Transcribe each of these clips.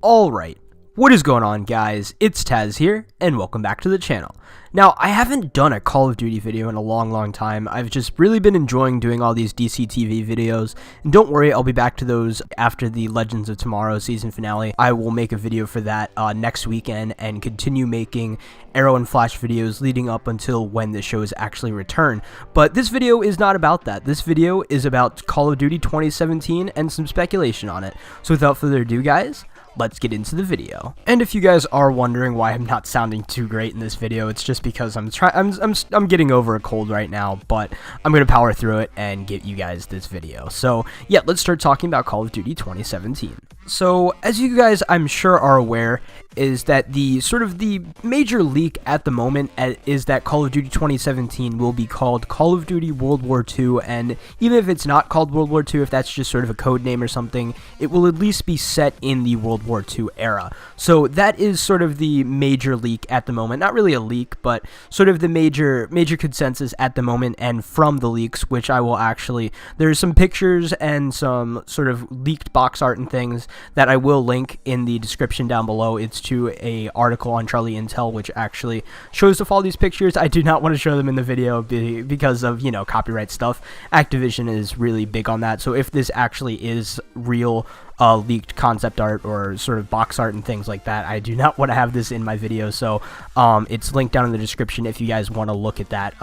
Alright, what is going on, guys? It's Tazz here, and welcome back to the channel. Now, I haven't done a Call of Duty video in a long time. I've just really been enjoying doing all these DCTV videos, and don't worry, I'll be back to those after the Legends of Tomorrow season finale. I will make a video for that next weekend, and continue making Arrow and Flash videos leading up until when the shows actually return. But this video is not about that. This video is about Call of Duty 2017 and some speculation on it. So without further ado, guys, let's get into the video. And if you guys are wondering why I'm not sounding too great in this video, it's just because I'm getting over a cold right now, but I'm gonna power through it and get you guys this video. So yeah, let's start talking about Call of Duty 2017. So as you guys I'm sure are aware, is that the major leak at the moment is that Call of Duty 2017 will be called Call of Duty World War II, and even if it's not called World War II, if that's just sort of a code name or something, it will at least be set in the World War II era. So that is sort of the major leak at the moment. Not really a leak, but sort of the major consensus at the moment, and from the leaks, which I will actually, there's some pictures and some sort of leaked box art and things that I will link in the description down below. It's to a article on Charlie Intel, which actually shows off all these pictures. I do not want to show them in the video because of, you know, copyright stuff. Activision is really big on that, so if this actually is real leaked concept art or sort of box art and things like that, I do not want to have this in my video. So it's linked down in the description if you guys want to look at that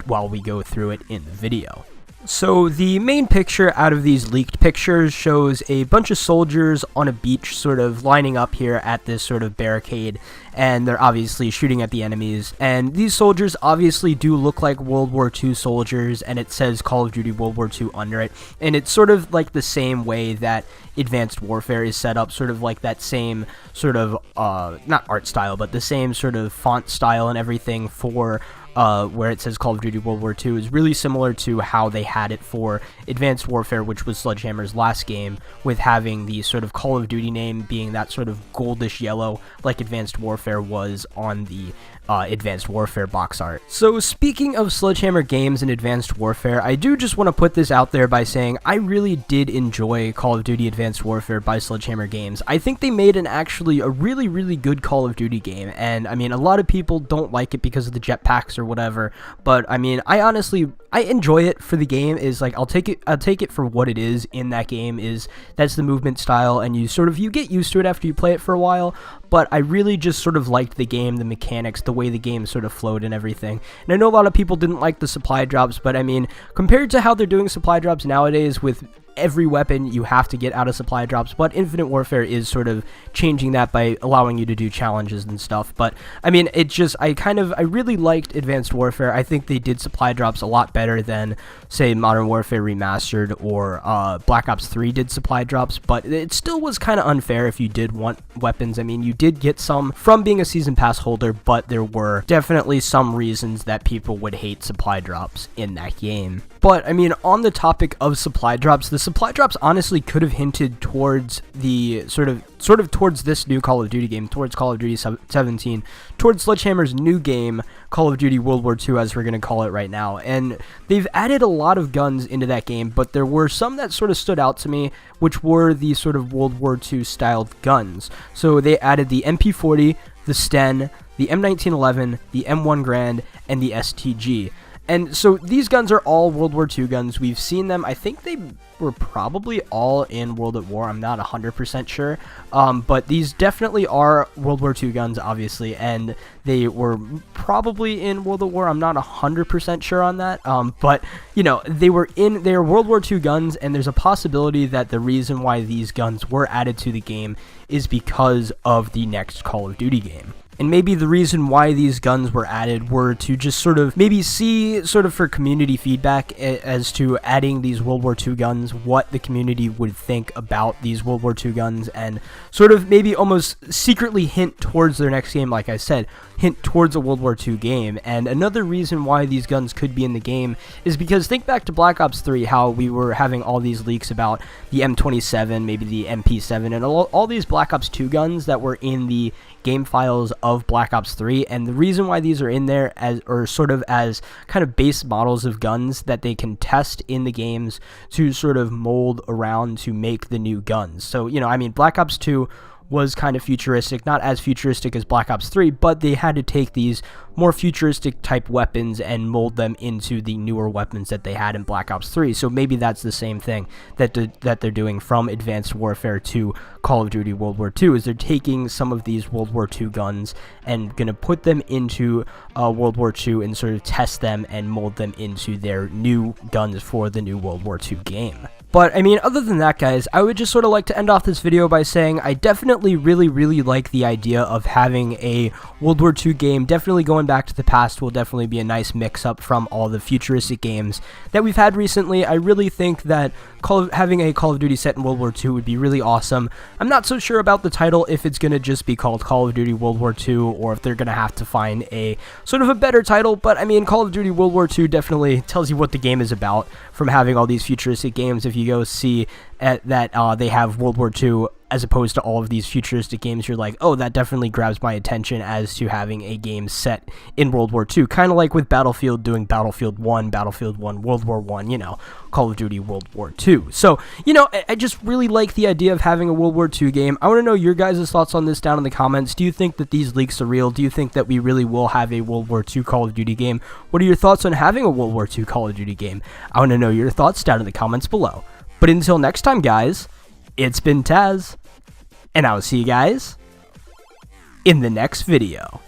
while we go through it in the video. So the main picture out of these leaked pictures shows a bunch of soldiers on a beach sort of lining up here at this sort of barricade, and they're obviously shooting at the enemies. And these soldiers obviously do look like World War II soldiers, and it says Call of Duty World War II under it. And it's sort of like the same way that Advanced Warfare is set up, sort of like that same sort of, not art style, but the same sort of font style and everything for where it says Call of Duty World War II is really similar to how they had it for Advanced Warfare, which was Sledgehammer's last game, with having the sort of Call of Duty name being that sort of goldish yellow like Advanced Warfare was on the Advanced Warfare box art. So speaking of Sledgehammer games and Advanced Warfare, I do just want to put this out there by saying I really did enjoy Call of Duty Advanced Warfare by Sledgehammer Games. I think they made actually a really good Call of Duty game, and I mean, a lot of people don't like it because of the jetpacks or whatever, but I mean, I honestly enjoy it for the game. Is like, I'll take it for what it is in that game. Is that's the movement style, and you get used to it after you play it for a while. But I really just sort of liked the game, the mechanics, the way the game sort of flowed and everything. And I know a lot of people didn't like the supply drops, but I mean, compared to how they're doing supply drops nowadays with every weapon you have to get out of supply drops, but Infinite Warfare is sort of changing that by allowing you to do challenges and stuff. But I mean, it just, I really liked Advanced Warfare. I think they did supply drops a lot better than, say, Modern Warfare Remastered or Black Ops 3 did supply drops, but it still was kind of unfair if you did want weapons. I mean, you did get some from being a season pass holder, but there were definitely some reasons that people would hate supply drops in that game. But I mean, on the topic of supply drops, the supply drops honestly could have hinted towards the sort of towards this new Call of Duty game, towards Call of Duty 17, towards Sledgehammer's new game, Call of Duty World War II, as we're going to call it right now. And they've added a lot of guns into that game, but there were some that sort of stood out to me, which were the sort of World War II styled guns. So they added the MP40, the Sten, the M1911, the M1 Grand, and the STG. And so these guns are all World War II guns. We've seen them. I think they were probably all in World at War. I'm not 100% sure. But these definitely are World War II guns, obviously. And they were probably in World at War. I'm not 100% sure on that. But, you know, they were World War II guns. And there's a possibility that the reason why these guns were added to the game is because of the next Call of Duty game. And maybe the reason why these guns were added were to just sort of maybe see sort of for community feedback as to adding these World War II guns, what the community would think about these World War II guns, and sort of maybe almost secretly hint towards their next game, like I said, hint towards a World War II game. And another reason why these guns could be in the game is because think back to Black Ops 3, how we were having all these leaks about the M27, maybe the MP7, and all these Black Ops 2 guns that were in the game files of Black Ops 3, and the reason why these are in there as kind of base models of guns that they can test in the games to sort of mold around to make the new guns. So, you know, I mean, Black Ops 2 was kind of futuristic, not as futuristic as Black Ops 3, but they had to take these more futuristic type weapons and mold them into the newer weapons that they had in Black Ops 3. So maybe that's the same thing that they're doing from Advanced Warfare to Call of Duty World War II, is they're taking some of these World War II guns and going to put them into World War II and sort of test them and mold them into their new guns for the new World War II game. But, I mean, other than that, guys, I would just sort of like to end off this video by saying I definitely really like the idea of having a World War II game. Definitely going back to the past will definitely be a nice mix-up from all the futuristic games that we've had recently. I really think that having a Call of Duty set in World War II would be really awesome. I'm not so sure about the title, if it's going to just be called Call of Duty World War II, or if they're going to have to find a sort of a better title, but, I mean, Call of Duty World War II definitely tells you what the game is about from having all these futuristic games. If you go see that they have World War II as opposed to all of these futuristic games, you're like, oh, that definitely grabs my attention as to having a game set in World War II. Kind of like with Battlefield doing Battlefield 1, World War I, you know, Call of Duty World War II. So, you know, I just really like the idea of having a World War II game. I want to know your guys' thoughts on this down in the comments. Do you think that these leaks are real? Do you think that we really will have a World War II Call of Duty game? What are your thoughts on having a World War II Call of Duty game? I want to know your thoughts down in the comments below. But until next time, guys, it's been Tazz, and I will see you guys in the next video.